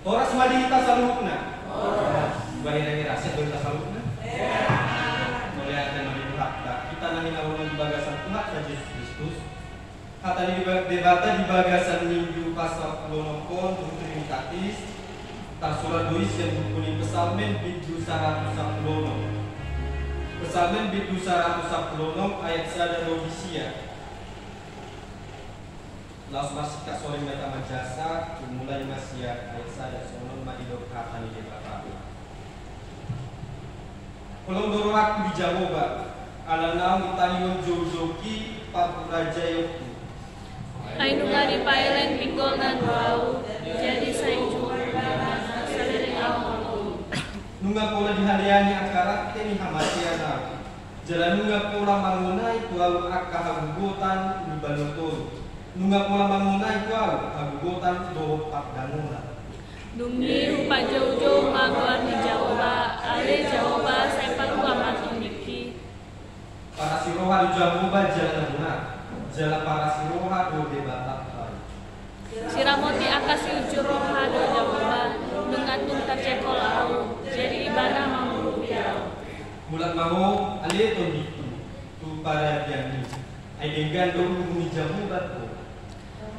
Horas madita salukna. Bahaya rahasia berita salukna. Mulai ada nabi hakta. Kita nangin awal di bagasan Tuhan saja Kristus. Kata di debata di bagasan minggu pasal pelonokon untuk trinitatis. Tasura dois yang berkuning pesalmen bidu 110. Pesalmen bidu 110 ayat sada Rodisia. Laos masih kak sore meta majasa mulai masih ayat sada sonon madidok kata ni debata. Kolong dorohak di Jawa alanau itanion jojoki papuraja yoku. Ainu ngari pailen pinggol nan bau jadi saya cuma sadering awal. Nunga pola dihariani akarak teni hamatiana. Jalan nunga pola manguna itu alu akka hagugotan di balotoro. Nunga pola manguna itu alu hagugotan do pakdanuna. Dungi rupa jauh-jauh maguan di Jawa, ale Jawa saya palu amat uniki. Para siroha di Jawa jalan benar. Jalan para siroha do debatak. Siramoti akasi ujuroha do Jawa, nungatun tercekol au, jadi ibadah mampu piau. Mulat mau ale tonditu tu para diani. Ai denggan do di Jawa batu.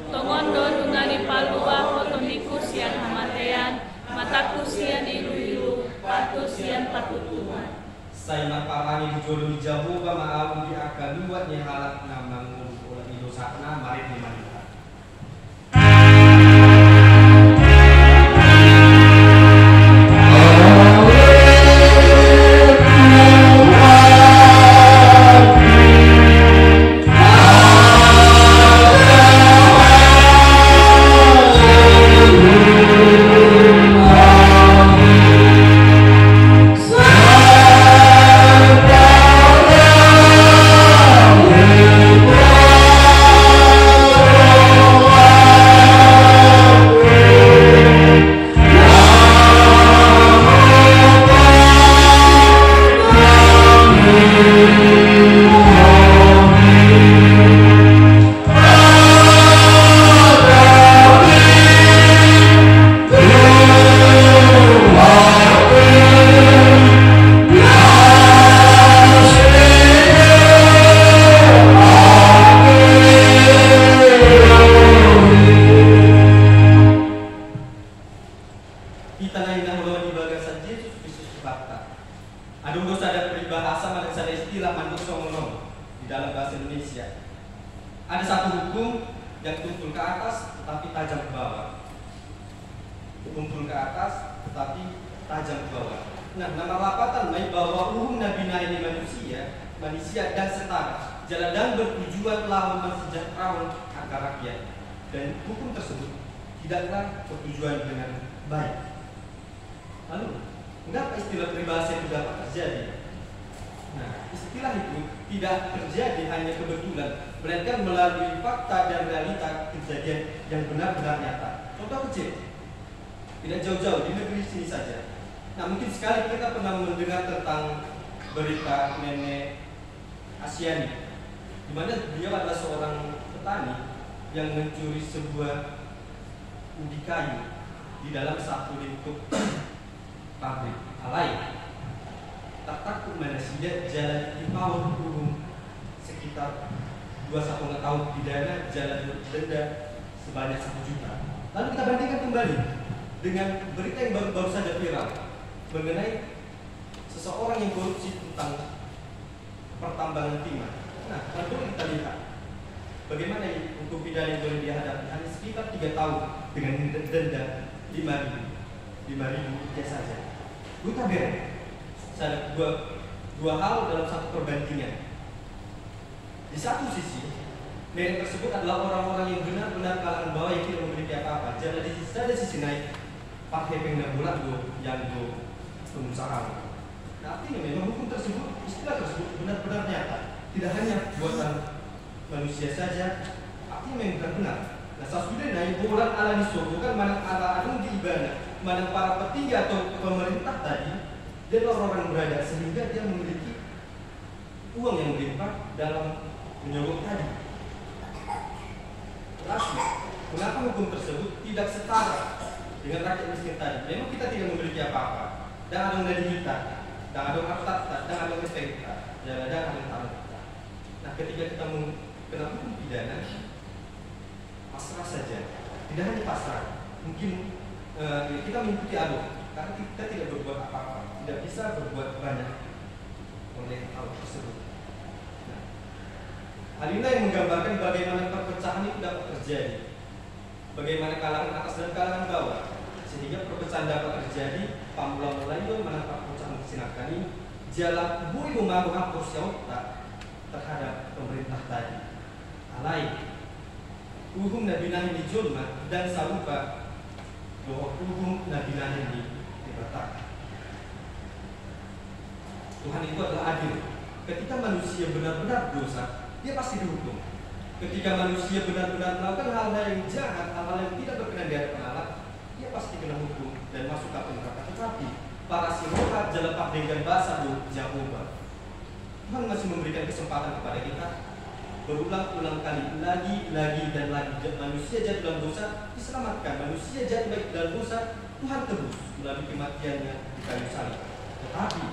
Tongon do nungani palua kotondiku sian hamatean, mataku sian ilu-ilu, patu sian patutuan. Saya maparani di jodoh di Jawa maawu di akal luat yang halak namang ulah idosakna marit di manita. Kenapa hukum tersebut tidak setara dengan rakyat miskin tadi. Memang kita tidak memiliki apa-apa. Dan ada dari kita, dan ada harta, dan ada kita, dan ada tanah kita. Nah, ketika kita kena hukum pidana, pasrah saja. Tidak hanya pasrah, mungkin kita mengikuti alur, karena kita tidak berbuat apa-apa, tidak bisa berbuat banyak oleh hal tersebut. Nah, hal ini yang menggambarkan bagaimana perpecahan itu dapat terjadi, bagaimana kalangan atas dan kalangan bawah, sehingga perpecahan dapat terjadi. Pamula Melayu menangkap perpecahan sinakani, jalan bui membangun hapus yauta terhadap pemerintah tadi. Alai, hukum Nabi Nabi julma dan sarupa bahwa hukum Nabi Nabi dibatalkan. Tuhan itu adalah adil. Ketika manusia benar-benar dosa, dia pasti dihukum. Ketika manusia benar-benar melakukan hal-hal yang jahat, hal-hal yang tidak berkenan di hadapan Allah, dia pasti kena hukum dan masuk ke neraka. Tetapi para sirohat jalepak dengan bahasa Jehovah, Tuhan masih memberikan kesempatan kepada kita berulang-ulang kali, lagi dan lagi. Manusia jatuh dalam dosa diselamatkan, manusia jatuh baik dalam dosa Tuhan tebus melalui kematiannya di kayu salib. Tetapi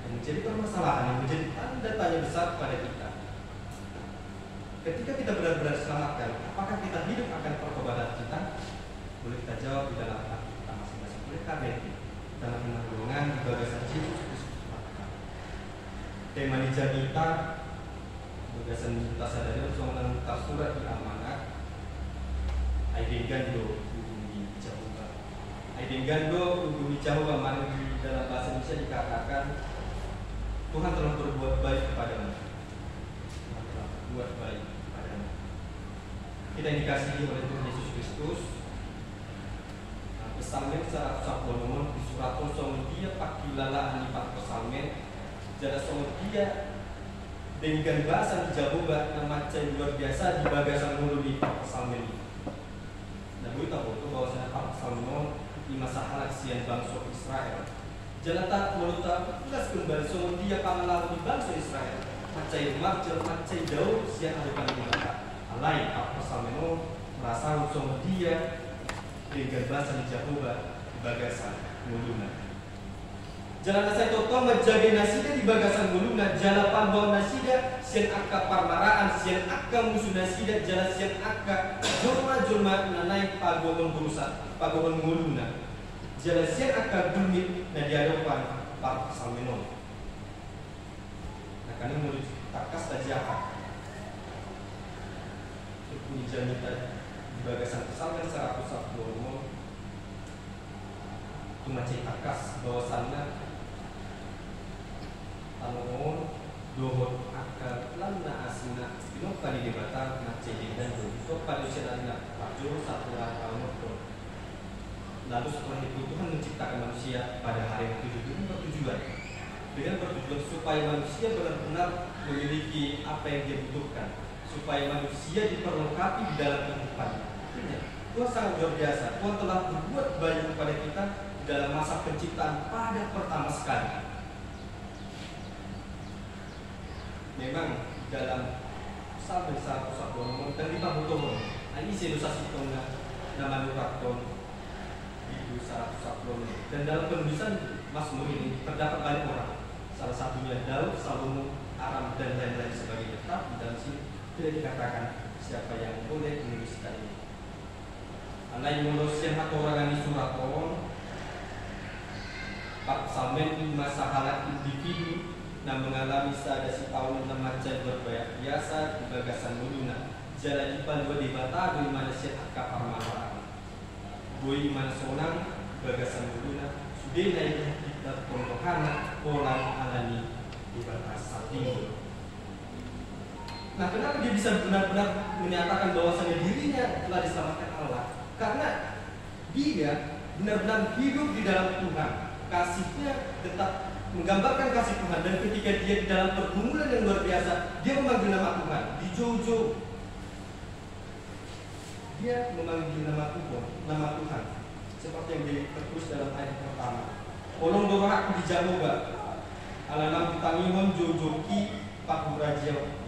yang menjadi permasalahan, yang menjadi tanda tanya besar kepada kita, ketika kita benar-benar diselamatkan, apakah kita hidup akan pertobatan kita? Boleh kita jawab di dalam hati kita masing-masing. Oleh karena itu, dalam iman golongan di bagasan Yesus Kristus. Tema di Janita, bagasan kita sadari soalan surat di amanat. Aidengando hubungi Jehovah. Aidengando hubungi Jehovah, mana di dalam bahasa Indonesia dikatakan Tuhan telah berbuat baik kepadamu. Tuhan telah berbuat baik kepadamu. Kita yang dikasihi oleh Tuhan Yesus Kristus. Pesalmen secara sablonomon di surat kosong dia pakilala anipat pesalmen jada song dia dengan bahasa Jehovah nama cai luar biasa di bagasan mulu di pesalmen ini. Nah, gue tahu tuh bahwa saya pesalmen di masa halaksian bangsa Israel. Jalan tak melutak jelas kembali song dia pangalar di bangsa Israel. Macai marjal macai jauh siang ada kali mata. Alai pesalmen merasa song dia dengan bahasa di Jehovah di bagasan muluna. Jalan saya toto menjaga nasida di bagasan muluna. Jalan pambau nasida sian akka parmaraan sian akka musuh nasida jalan sian akka jurma nanai pagogon berusaha pagogon muluna. Jalan sian akka gulmit na diadopan par salmenon. Nah kami mulut takas tajahat. Ini janita bagasan pesalmen 110 Tumacay takas bahwasannya Tanong dohot akal lana asina binok kali dibata macay dan dohot pada usia anak pajur satu tahun. Lalu setelah itu Tuhan menciptakan manusia pada hari yang bertujuan dengan bertujuan supaya manusia benar-benar memiliki apa yang dia butuhkan, supaya manusia diperlengkapi di dalam kehidupannya. Tuhan sangat luar biasa. Tuhan telah berbuat banyak kepada kita dalam masa penciptaan pada pertama sekali. Memang dalam Psalm 110 dan 50 ini sedosa sitonga nama nuraton itu 110 dan dalam penulisan Mazmur ini terdapat banyak orang. Salah satunya Daud, Salomo, Aram dan lain-lain sebagainya. Tapi dalam sini tidak dikatakan siapa yang boleh menuliskan ini. Anai mulus yang orang ini suraton Pak Salmen di masa halat individu yang mengalami sadasi tahun remaja berbayar biasa di bagasan muluna jalan ipan dua di bata di mana siat akap parmalaan boi mana sonang bagasan muluna sudah naik kita pondokana orang alani di batasan timur. Nah, kenapa dia bisa benar-benar menyatakan bahwasanya dirinya telah diselamatkan Allah? Karena dia benar-benar hidup di dalam Tuhan. Kasihnya tetap menggambarkan kasih Tuhan. Dan ketika dia di dalam pergumulan yang luar biasa, dia memanggil nama Tuhan. Di Jojo, dia memanggil nama Tuhan. Seperti yang tertulis dalam ayat pertama. Olong doa aku di Jehovah. Alanam tangimon Jojoki Pakurajiau.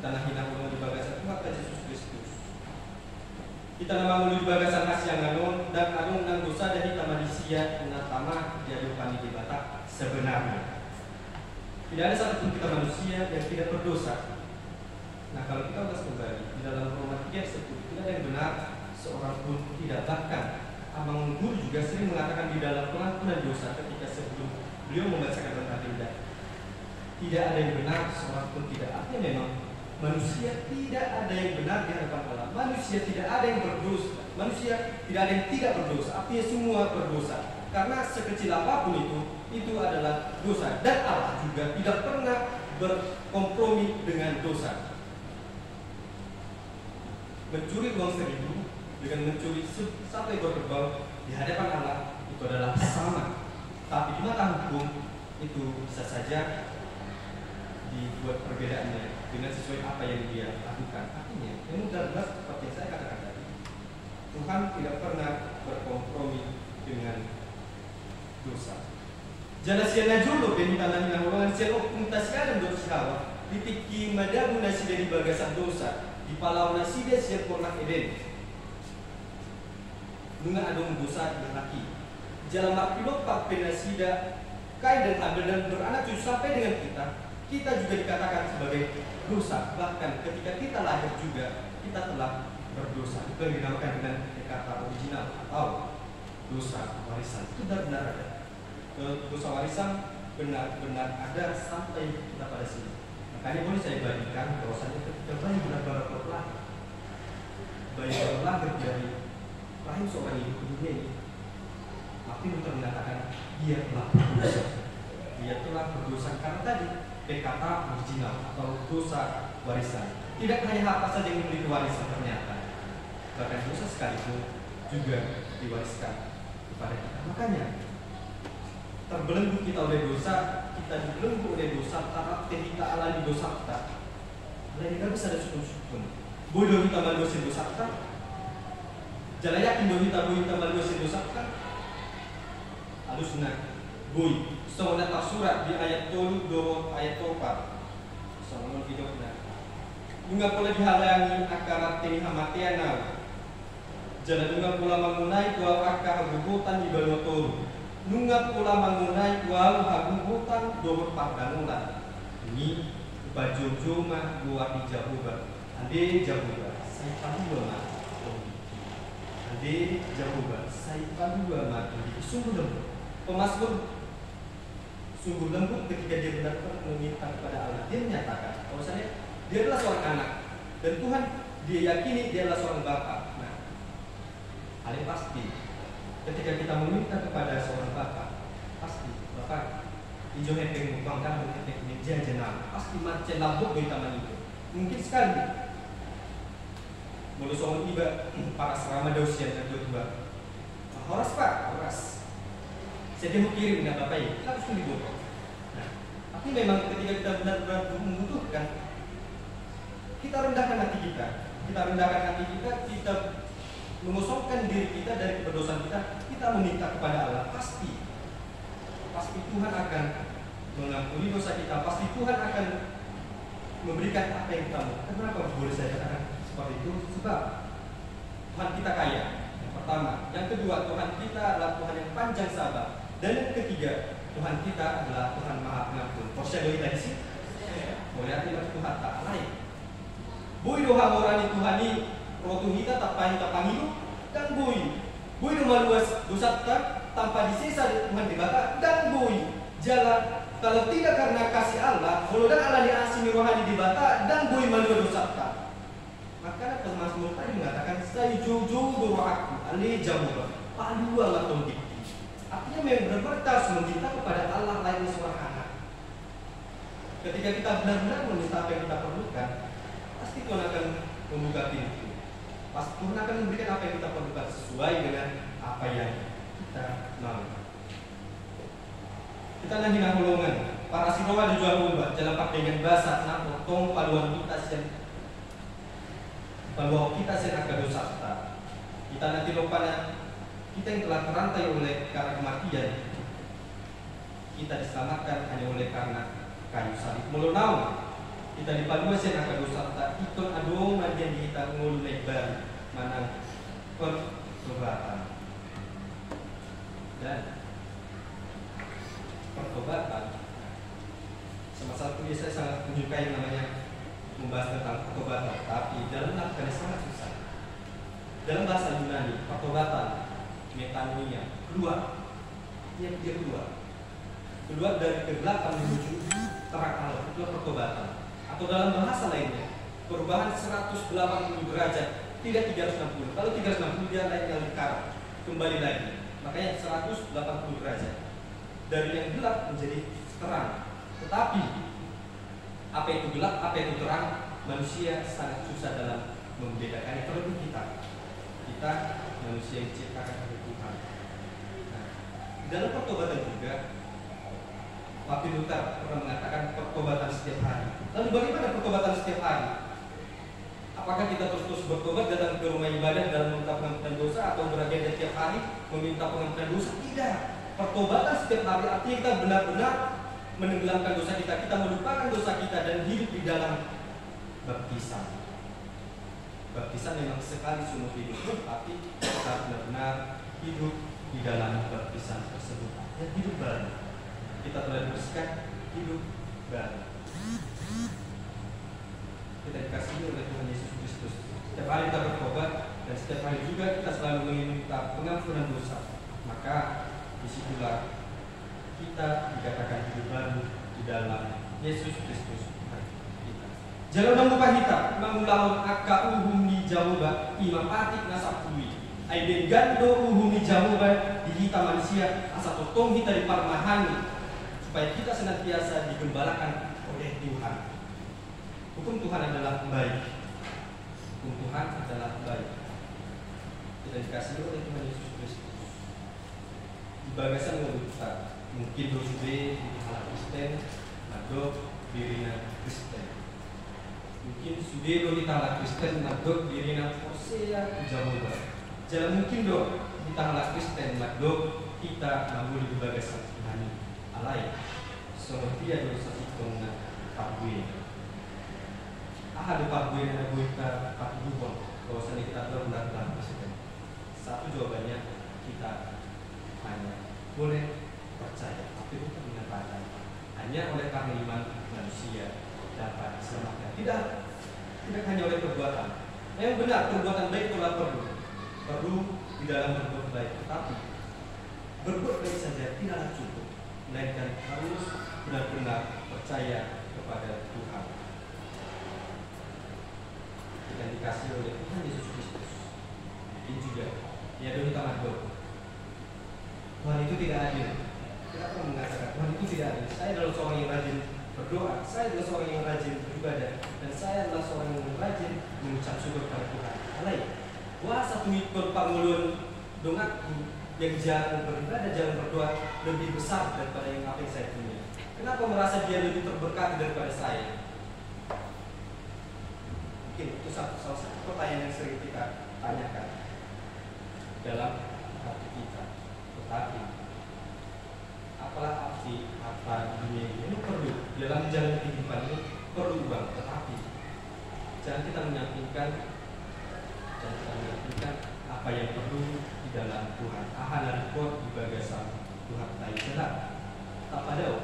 Tanah hina ulung di bagasan Tuhan Yesus Kristus. Kita nama menuju bagasan Asia nganon dan adung nang dosa dari tamadisia natama jadi kami di Batak sebenarnya. Tidak ada satupun kita manusia yang tidak berdosa. Nah kalau kita ulas kembali di dalam Roma 3:10 tidak ada yang benar seorang pun tidak, bahkan Abang Guru juga sering mengatakan di dalam pengampunan dosa ketika sebelum beliau membacakan tentang Indah. Tidak ada yang benar seorang pun tidak. Artinya memang manusia tidak ada yang benar di hadapan Allah. Manusia tidak ada yang berdosa. Manusia tidak ada yang tidak berdosa. Artinya semua berdosa. Karena sekecil apapun itu adalah dosa. Dan Allah juga tidak pernah berkompromi dengan dosa. Mencuri uang 1.000 dengan mencuri 1 ekor kerbau di hadapan Allah itu adalah sama. Tapi di mata hukum itu bisa saja dibuat perbedaannya dengan sesuai apa yang dia lakukan. Artinya, yang jelas seperti yang saya katakan tadi, Tuhan tidak pernah berkompromi dengan dosa. Jala siana jolo penitanan yang orang siapa puntasikan dosa, ditiki madabu nasi dari bagasan dosa, di palau nasi dia siap pernah eden. Nunga adong dosa yang laki. Jalan makhluk pak penasida kai dan Abel dan beranak cucu sampai dengan kita juga dikatakan sebagai dosa. Bahkan ketika kita lahir juga kita telah berdosa. Itu yang dinamakan dengan kata original atau dosa warisan. Itu benar-benar ada. Dosa warisan benar-benar ada sampai kita pada sini. Makanya boleh saya bagikan bahwasanya ketika bayi benar-benar berlahir, bayi berlahir dari rahim seorang ibu ke dunia ini, Martin Luther mengatakan dia telah berdosa. Dia telah berdosa karena tadi kata original atau dosa warisan. Tidak hanya apa saja yang memiliki warisan ternyata, bahkan dosa sekalipun juga diwariskan kepada kita. Makanya terbelenggu kita oleh dosa, kita dibelenggu oleh dosa karena kita alami dosa kita. Dan kita bisa ada sukun-sukun. Bodoh kita manusia dosa kita. Jangan yakin bahwa kita manusia dosa kita. Alusna, boy. Soalnya tak surat di ayat 3 ayat 4. Soalnya hidupnya. Bunga pula dihalangi akarat teni hamatiana. Jangan bunga pula mengunai kual akar hagubutan di balotoru. Nunga pula mengunai kual hagubutan dohor pardanulan. Ini baju joma buat di Jahuba. Ande Jahuba, saya tahu mah. Ande Jahuba, saya tahu mah. Sungguh lembut. Pemasmur sungguh lembut ketika dia benar-benar meminta kepada Allah. Dia menyatakan bahwasanya dia adalah seorang anak dan Tuhan dia yakini dia adalah seorang bapak. Nah, hal yang pasti ketika kita meminta kepada seorang bapak, pasti bapak hijau hepeng mukbangkan hepeng meja jenang pasti macam lambuk di taman itu. Mungkin sekali mulut soal iba para serama dausian yang kedua. Horas pak, horas. Jadi mau kirim dengan bapak ini, kita harus dibuat. Nah, tapi memang ketika kita benar-benar membutuhkan, kita rendahkan hati kita, kita mengosongkan diri kita dari kedosaan kita meminta kepada Allah, pasti Tuhan akan mengampuni dosa kita, pasti Tuhan akan memberikan apa yang kita mau. Kenapa boleh saya katakan seperti itu? Sebab Tuhan kita kaya, yang pertama. Yang kedua, Tuhan kita adalah Tuhan yang panjang sabar. Dan yang ketiga, Tuhan kita adalah Tuhan Maha Pengampun. Posisi kita di sini, boleh artinya Tuhan tak lain. Boy doha morani Tuhan ini, rotu kita tak pangilu dan boy doha luas dosa kita tanpa disisa Tuhan dibakar dan boy jalan kalau tidak karena kasih Allah, kalau dan Allah diasimi rohani dibakar dan boy malu dosa kita. Maka Mazmur tadi mengatakan saya jujur doaku ali jamur padua latong dikti. Artinya memang benar-benar kita harus meminta kepada Allah lain seorang anak. Ketika kita benar-benar meminta apa yang kita perlukan, pasti Tuhan akan membuka pintu. Pasti Tuhan akan memberikan apa yang kita perlukan sesuai dengan apa yang kita mau. Kita nanti nahulungan para sinowa di Jawa dalam dengan bahasa nak potong paluan kita sen paluan kita sen akan dosa kita nanti lupa kita yang telah terantai oleh karena kematian, kita diselamatkan hanya oleh karena kayu salib. Melunau kita dipadua sen akan dosa tak ikon adong najian kita ngulu lebar mana pertobatan. Dan pertobatan, sama satu saya sangat menyukai yang namanya membahas tentang pertobatan, tapi dalam melakukannya sangat susah. Dalam bahasa Yunani, pertobatan, metanoia, keluar, dia keluar dari kegelapan menuju terang Allah, itu pertobatan. Atau dalam bahasa lainnya, perubahan 180 derajat, tidak 360. Kalau 360 dia naiknya lingkaran, kembali lagi. Makanya 180 derajat. Dari yang gelap menjadi terang. Tetapi apa itu gelap, apa itu terang, manusia sangat susah dalam membedakannya. Terlebih kita manusia yang diciptakan oleh Tuhan. Nah, dalam pertobatan juga, Martin Luther pernah mengatakan pertobatan setiap hari. Lalu bagaimana pertobatan setiap hari? Apakah kita terus bertobat datang ke rumah ibadah dalam meminta pengampunan dosa, atau beragenda tiap hari meminta pengampunan dosa? Tidak. Pertobatan setiap hari artinya kita benar-benar menenggelamkan dosa kita melupakan dosa kita dan hidup di dalam baptisan. Baptisan memang sekali seumur hidup, tapi kita benar-benar hidup di dalam baptisan tersebut. Ya, hidup baru. Kita telah dibersihkan, hidup baru. Kita dikasihi oleh Tuhan Yesus Kristus. Setiap hari kita bertobat, dan setiap hari juga kita selalu meminta pengampunan dosa. Maka disitulah kita dikatakan hidup baru di dalam Yesus Kristus Tuhan kita. Jalan membuka kita, mengulangkan akka uhum jawaba imam patik nasabui. Aiden gando uhum jawaba di kita manusia asa totong kita diparmahani, supaya kita senantiasa digembalakan oleh Tuhan. Hukum Tuhan adalah baik. Hukum Tuhan adalah baik. Kita dikasihi oleh Tuhan Yesus Kristus. Di bagasan kita mungkin dosude di hal Kristen, atau dirina Kristen. Mungkin sudah do di hal Kristen, atau dirina Hosea Jawa. Jangan mungkin do di hal Kristen, atau kita mampu di bagasan Tuhan alai. Seperti ada dosa itu mengakuinya. Ada parbuin yang kita dukung bahwasanya kita telah benar-benar presiden. Satu jawabannya kita hanya boleh percaya, tapi bukan mengatakan hanya oleh karena iman manusia dapat diselamatkan. Tidak hanya oleh perbuatan. Yang benar, perbuatan baik telah perlu di dalam berbuat baik, tetapi berbuat baik saja tidaklah cukup, melainkan harus benar-benar percaya kepada Tuhan. Kita dikasih oleh Tuhan Yesus Kristus. Ini juga ya doni tamador. Tuhan itu tidak adil. Kita pernah mengatakan Tuhan itu tidak adil. Saya adalah seorang yang rajin berdoa, saya adalah seorang yang rajin beribadah, dan saya adalah seorang yang rajin mengucap syukur kepada Tuhan. Alai, wah satu ikut pangulun dongaku yang jarang beribadah, jarang berdoa lebih besar daripada yang apa yang saya punya. Kenapa merasa dia lebih terberkati daripada saya? Mungkin itu salah satu pertanyaan yang sering kita tanyakan dalam hati kita. Tetapi apalah arti harta dunia ini perlu dalam jalan kehidupan ini perlu uang, tetapi jangan kita menyampingkan apa yang perlu di dalam Tuhan. Ahana report di bagasan Tuhan tahu jelas. Tak pada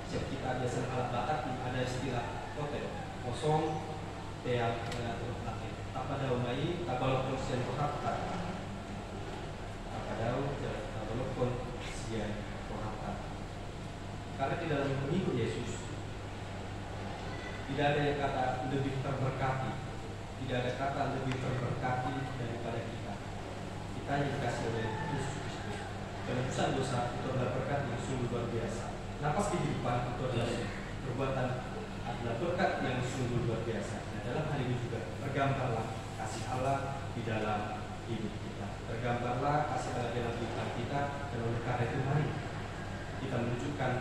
setiap kita biasa alat Batak ada istilah hotel kosong. Yang tak pada umai tak walaupun sian kohapta tak pada tak walaupun sian kohapta. Karena di dalam mengikut Yesus tidak ada yang kata lebih terberkati, tidak ada kata lebih terberkati daripada kita. Kita yang dikasih oleh Yesus Kristus. Penebusan dosa itu adalah berkat yang sungguh luar biasa. Napas kehidupan itu adalah perbuatan, adalah berkat yang sungguh luar biasa. Dalam hal ini juga tergambarlah kasih Allah di dalam hidup kita. Tergambarlah kasih Allah dalam kehidupan kita, dan oleh karena itu mari kita menunjukkan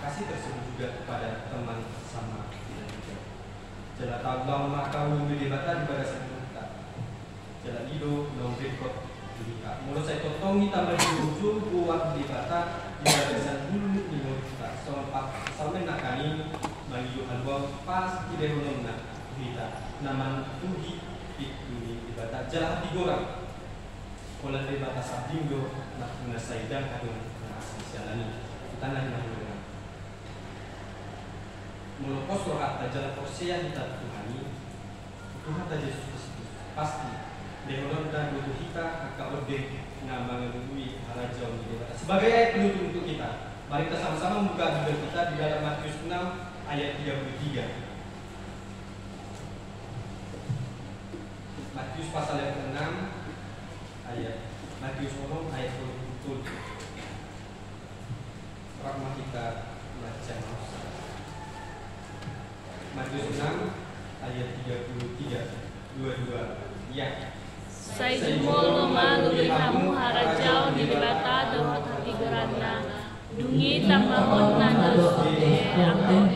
kasih tersebut juga kepada teman sama kita juga. Jalan tabang makau dibatan pada kita. Jalan hidup non berikut kita. Mulut saya totong kita berujung buat dibatan di barisan dulu minum kita. Sampai nakani bagi album pas tidak mengenal kita naman tuhi itu ibadah jalan digorang Pola di batas abdindo nak menasaidang adun na asisyalani. Kita nang dengan melopos rohat jalan porsia kita Tuhani Tuhan ta Yesus Kristus pasti dehonon dan butuh kita kakak ode nama menungui harajau di batas sebagai ayat penutup untuk kita. Mari kita sama-sama membuka Bible kita di dalam Matius 6 ayat 33. Matius pasal yang ke-6 ayat Matius 6 ayat 27. Rahmat kita baca Matius 6 ayat 33 22 ya. Saya jumol malu kamu harajau di bata dohot hati geranda dungi tamahon nanus angkot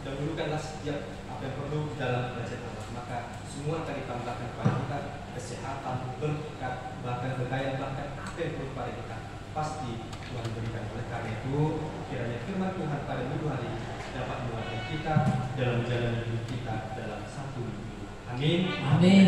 dahulukanlah setiap apa yang perlu dalam belajar Allah, maka semua akan ditambahkan kepada kita, kesehatan, berkat, bahkan kekayaan, bahkan apa yang perlu kepada kita pasti Tuhan berikan. Oleh karena itu kiranya firman Tuhan pada minggu hari dapat menguatkan kita dalam menjalani hidup kita dalam satu minggu. Amin. Amin.